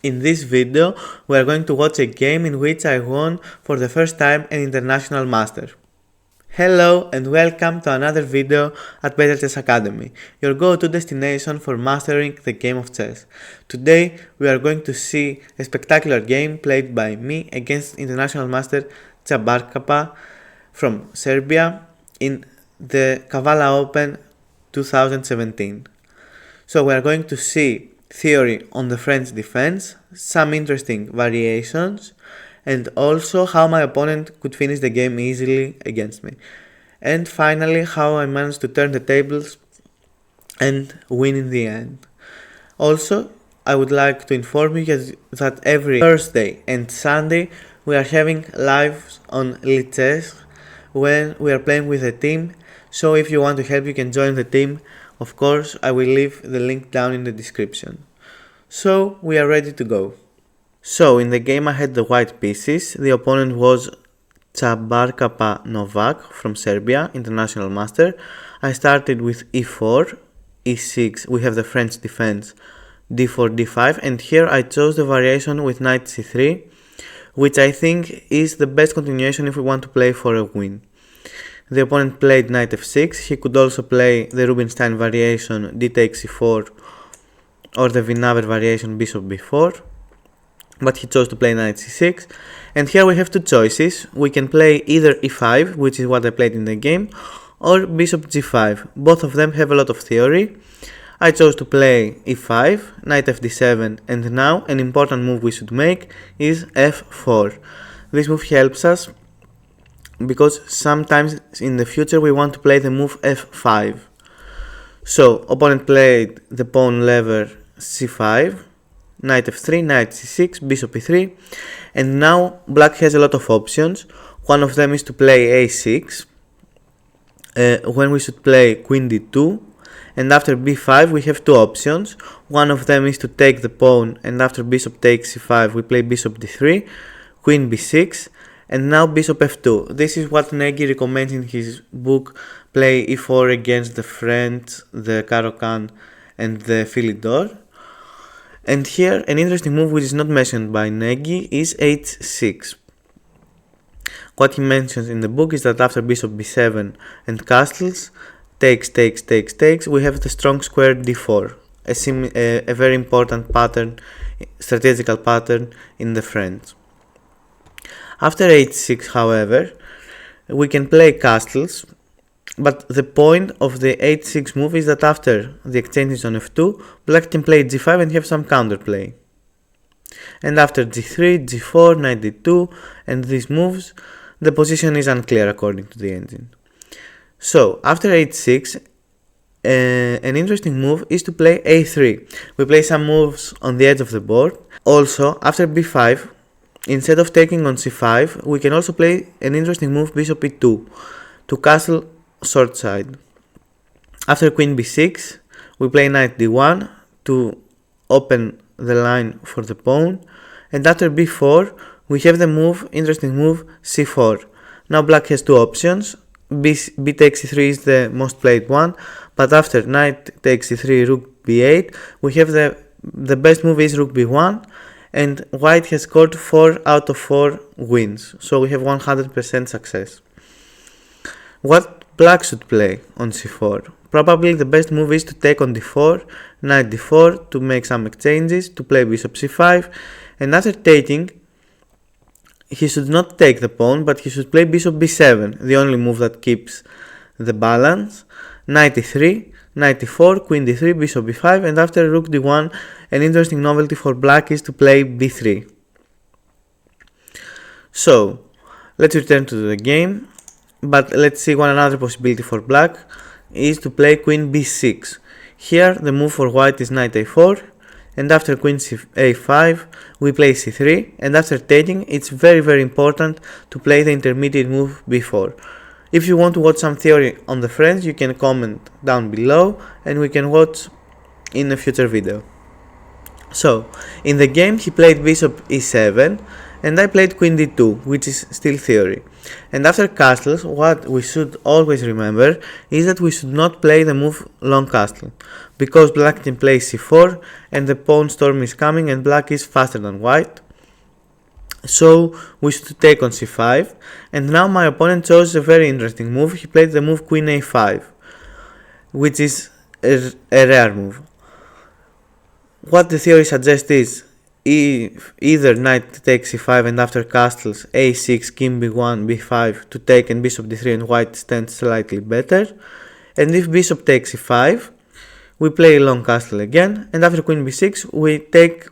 In this video, we are going to watch a game in which I won for the first time an international master. Hello and welcome to another video at Better Chess Academy, your go-to destination for mastering the game of chess. Today, we are going to see a spectacular game played by me against international master Cabarkapa from Serbia in the Kavala Open 2017. So we are going to see theory on the French defense, some interesting variations, and also how my opponent could finish the game easily against me. And finally, how I managed to turn the tables and win in the end. Also, I would like to inform you that every Thursday and Sunday we are having lives on Chess when we are playing with a team. So if you want to help, you can join the team. Of course, I will leave the link down in the description. So, we are ready to go. So, in the game I had the white pieces. The opponent was Cabarkapa Novak from Serbia, international master. I started with e4, e6, we have the French defense, d4, d5, and here I chose the variation with knight c3, which I think is the best continuation if we want to play for a win. The opponent played knight f6, he could also play the Rubinstein variation d takes c4 or the Winawer variation bishop b4, but he chose to play knight c6. And here we have two choices. We can play either e5, which is what I played in the game, or bishop g5. Both of them have a lot of theory. I chose to play e5, knight fd7, and now an important move we should make is f4. This move helps us because sometimes in the future we want to play the move f5. So, opponent played the pawn lever c5, knight f3, knight c6, bishop e3, and now black has a lot of options. One of them is to play a6, when we should play queen d2, and after b5 we have two options. One of them is to take the pawn, and after bishop takes c5 we play bishop d3, queen b6, and now bishop f2. This is what Nagy recommends in his book Play e4 against the French, the Caro-Kann and the Philidor. And here an interesting move which is not mentioned by Nagy is h6. What he mentions in the book is that after bishop b7 and castles, takes, we have the strong square d4, a very important pattern, strategical pattern in the French. After h6, however, we can play castles, but the point of the h6 move is that after the exchange on f2, black can play g5 and have some counterplay. And after g3, g4, knight d2, and these moves, the position is unclear according to the engine. So, after h6, an interesting move is to play a3. We play some moves on the edge of the board. Also, after b5, instead of taking on c5, we can also play an interesting move bishop e2 to castle short side. After queen b6, we play knight d1 to open the line for the pawn, and after b4, we have the interesting move c4. Now black has two options. B takes c3 is the most played one, but after knight takes c3, rook b8, we have the best move is rook b1, and white has scored 4 out of 4 wins, so we have 100% success. What black should play on c4? Probably the best move is to take on d4, knight d4 to make some exchanges, to play bishop c5, and after taking, he should not take the pawn, but he should play bishop b7, the only move that keeps the balance, knight e3, knight e4, queen d3, bishop b5, and after rook d1, an interesting novelty for black is to play b3. So, let's return to the game, but let's see one another possibility for black is to play queen b6. Here the move for white is knight a4, and after queen a5 we play c3, and after taking it's very important to play the intermediate move b4. If you want to watch some theory on the French, you can comment down below and we can watch in a future video. So, in the game he played bishop e7, and I played queen d2, which is still theory. And after castles, what we should always remember is that we should not play the move long castle, because black can play c4 and the pawn storm is coming and black is faster than white. So we should take on c5, and now my opponent chose a very interesting move. He played the move queen a5, which is a rare move. What the theory suggests is if either knight takes c5 and after castles a6, king b1, b5 to take and bishop d3 and white stands slightly better, and if bishop takes c5 we play a long castle again, and after queen b6 we take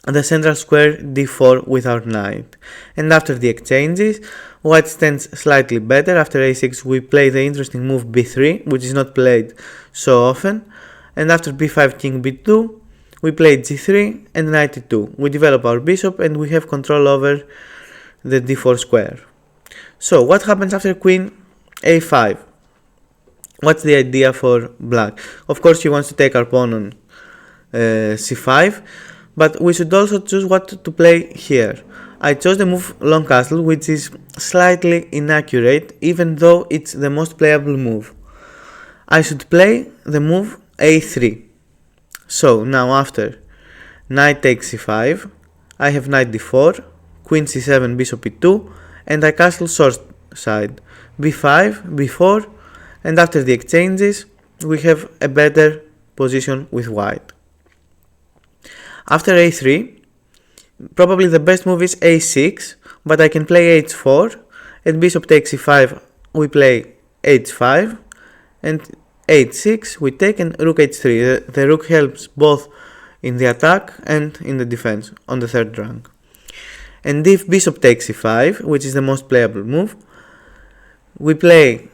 the central square d4 with our knight, and after the exchanges white stands slightly better. After a6 we play the interesting move b3, which is not played so often, and after b5 king b2 we play g3 and knight e2. We develop our bishop and we have control over the d4 square. So what happens after queen a5? What's the idea for black? Of course he wants to take our pawn on c5, but we should also choose what to play here. I chose the move long castle, which is slightly inaccurate even though it's the most playable move. I should play the move a3. So now after knight takes c5, I have knight d4, queen c7, bishop e2, and I castle short side, b5, b4, and after the exchanges we have a better position with white. After a3, probably the best move is a6, but I can play h4, and bishop takes c5, we play h5, and h6 we take, and rook h3. The rook helps both in the attack and in the defense on the third rank. And if bishop takes c5, which is the most playable move, we play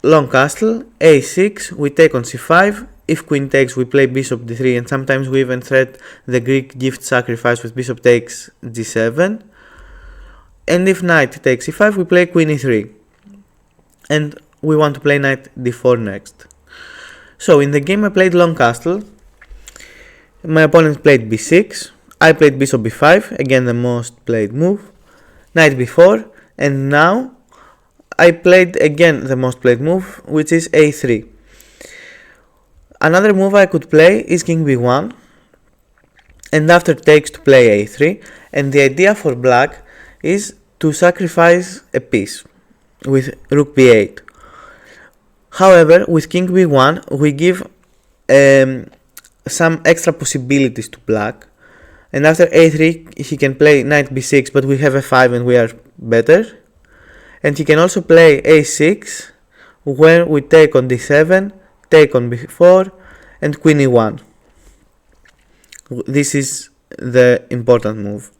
long castle, a6, we take on c5. If queen takes, we play bishop d3, and sometimes we even threat the Greek gift sacrifice with bishop takes g7. And if knight takes c5, we play queen e3, and we want to play knight d4 next. So in the game I played long castle, my opponent played b6, I played bishop b5, again the most played move, knight b4, and now I played again the most played move, which is a3. Another move I could play is king b1, and after takes to play a3, and the idea for black is to sacrifice a piece with rook b8. However, with king b1 we give some extra possibilities to black, and after a3 he can play knight b6, but we have f5 and we are better, and he can also play a6 when we take on d7, take on b4, and queen e1. This is the important move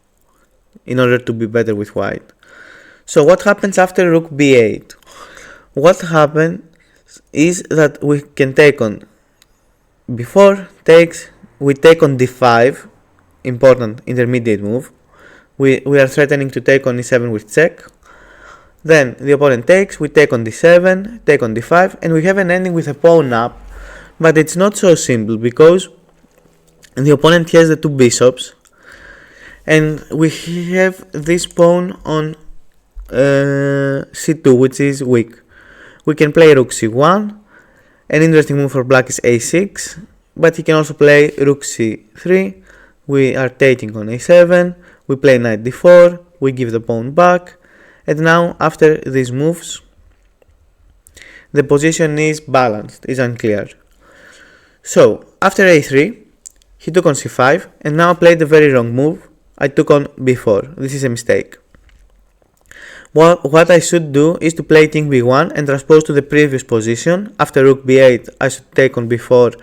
in order to be better with white. So what happens after rook b8? What happens is that we can take on b4, takes, we take on d5, important intermediate move. We are threatening to take on e7 with check. Then the opponent takes, we take on d7, take on d5, and we have an ending with a pawn up, but it's not so simple because the opponent has the two bishops, and we have this pawn on c2, which is weak. We can play rook c1, an interesting move for black is a6, but he can also play rook c3, we are taking on a7, we play knight d4, we give the pawn back, and now after these moves the position is balanced, is unclear. So after a3 he took on c5, and now played a very wrong move. I took on b4. This is a mistake. What I should do is to play king b1 and transpose to the previous position. After rook b8 I should take on b4,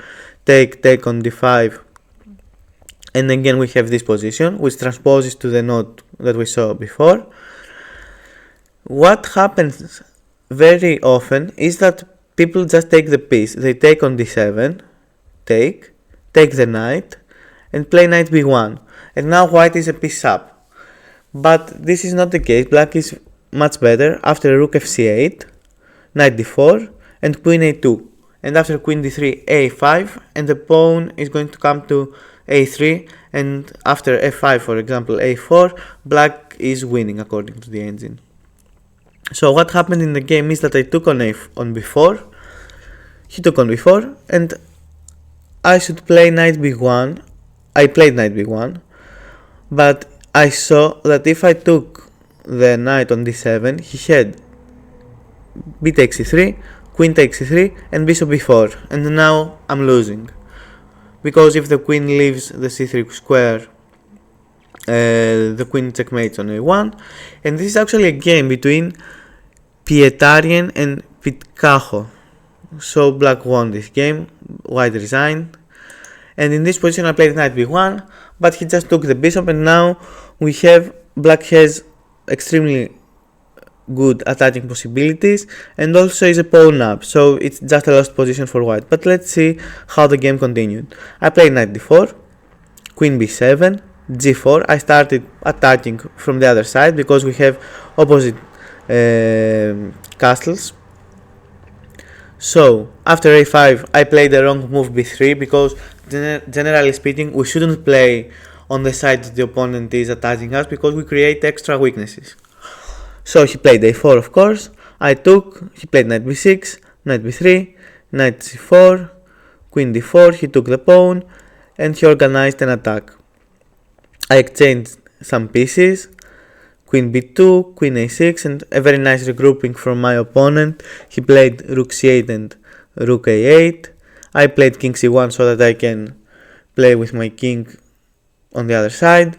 take on d5, and again we have this position which transposes to the node that we saw before. What happens very often is that people just take the piece. They take on d7, take the knight, and play knight b1, and now white is a piece up. But this is not the case. Black is much better. After rook fc8, knight d4, and queen a2, and after queen d3 a5, and the pawn is going to come to a3, and after f5, for example, a4, black is winning according to the engine. So what happened in the game is that I took on b4, he took on b4, and I should play knight b1. I played knight b1, but I saw that if I took the knight on d7, he had b takes c3, queen takes c3, and bishop b4, and now I'm losing. Because if the queen leaves the c3 square, the queen checkmates on a1, and this is actually a game between Pietarian and Pitcajo. So black won this game, white resigned, and in this position I played knight b1, but he just took the bishop, and now we have black has extremely good attacking possibilities and also is a pawn up, so it's just a lost position for white. But let's see how the game continued. I played knight d4, queen b7, g4. I started attacking from the other side because we have opposite castles. So after a5 I played the wrong move b3 because generally speaking we shouldn't play on the side that the opponent is attacking us because we create extra weaknesses. So he played a4, of course, I took, he played knight b6, knight b3, knight c4, queen d4, he took the pawn, and he organized an attack. I exchanged some pieces, queen b2, queen a6, and a very nice regrouping from my opponent. He played rook c8 and rook a8. I played king c1 so that I can play with my king on the other side.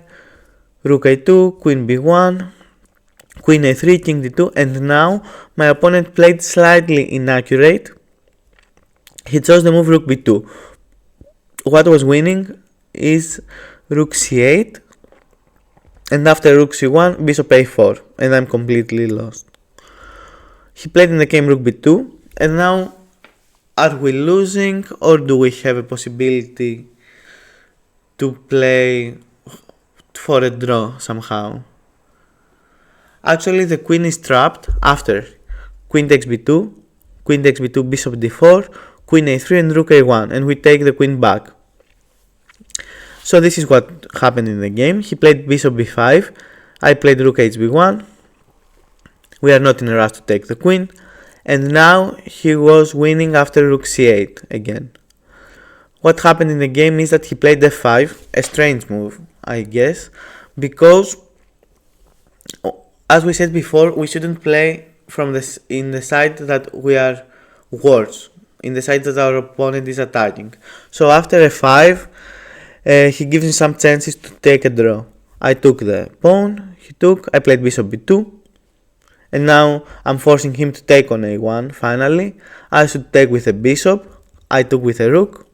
Rook a2, queen b1, queen a3, king d2, and now my opponent played slightly inaccurate. He chose the move rook b2. What was winning is rook c8, and after rook c1, bishop a4, and I'm completely lost. He played in the game rook b2, and now are we losing or do we have a possibility to play for a draw somehow? Actually, the queen is trapped after queen takes b2, bishop d4, queen a3, and rook a1, and we take the queen back. So this is what happened in the game. He played bishop b5, I played rook hb1. We are not in a rush to take the queen, and now he was winning after rook c8 again. What happened in the game is that he played f5, a strange move, I guess, because as we said before, we shouldn't play from in the side that we are worse, in the side that our opponent is attacking. So after f5, he gives me some chances to take a draw. I took the pawn, I played bishop b2, and now I'm forcing him to take on a1 finally. I should take with a bishop, I took with a rook,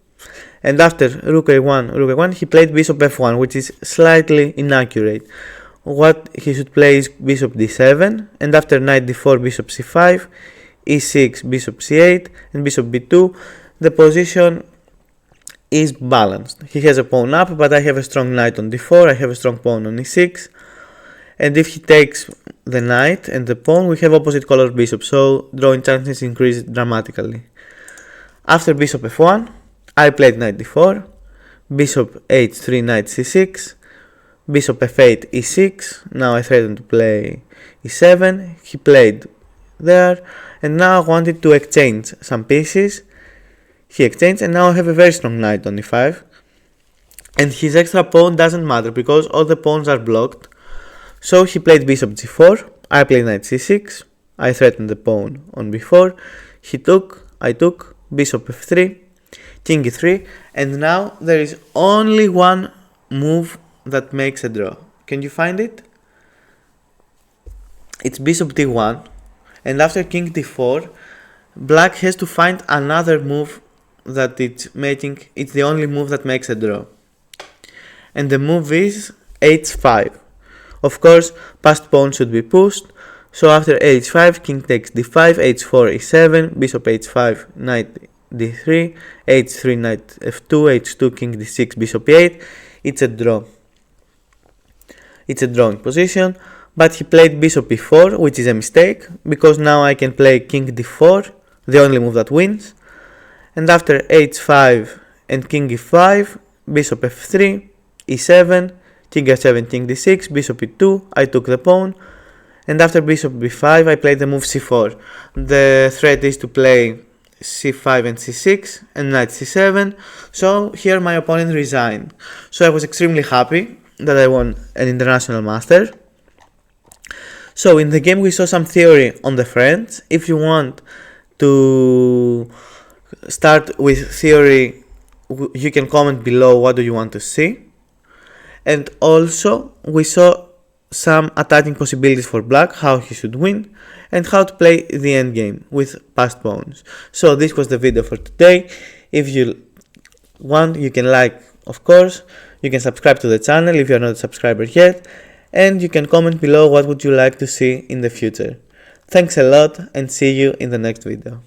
and after rook a1, he played bishop f1, which is slightly inaccurate. What he should play is bishop d7, and after knight d4, bishop c5, e6, bishop c8, and bishop b2, the position is balanced. He has a pawn up, but I have a strong knight on d4, I have a strong pawn on e6, and if he takes the knight and the pawn, we have opposite colored bishops, so drawing chances increase dramatically. After bishop f1, I played knight d4, bishop h3, knight c6, bishop f8, e6, now I threatened to play e7, he played there, and now I wanted to exchange some pieces. He exchanged, and now I have a very strong knight on e5, and his extra pawn doesn't matter because all the pawns are blocked. So he played bishop g4, I played knight c6, I threatened the pawn on b4, I took, bishop f3, king e3, and now there is only one move that makes a draw. Can you find it? It's bishop d1, and after king d4, black has to find another move that it's the only move that makes a draw. And the move is h5. Of course, passed pawn should be pushed, so after h5, king takes d5, h4, e7, bishop h5, knight d3, h3, knight f2, h2, king d6, bishop e8. It's a draw. It's a drawing position, but he played bishop e4, which is a mistake, because now I can play king d4, the only move that wins, and after h5 and king e5, bishop f3, e7, king f7, king d6, bishop e2, I took the pawn, and after bishop b5 I played the move c4. The threat is to play c5 and c6 and knight c7, so here my opponent resigned. So I was extremely happy that I won an international master. So in the game we saw some theory on the friends. If you want to start with theory, you can comment below what do you want to see. And also we saw some attacking possibilities for black, how he should win, and how to play the endgame with passed pawns. So this was the video for today. If you want, you can like, of course, you can subscribe to the channel if you are not a subscriber yet, and you can comment below what would you like to see in the future. Thanks a lot and see you in the next video.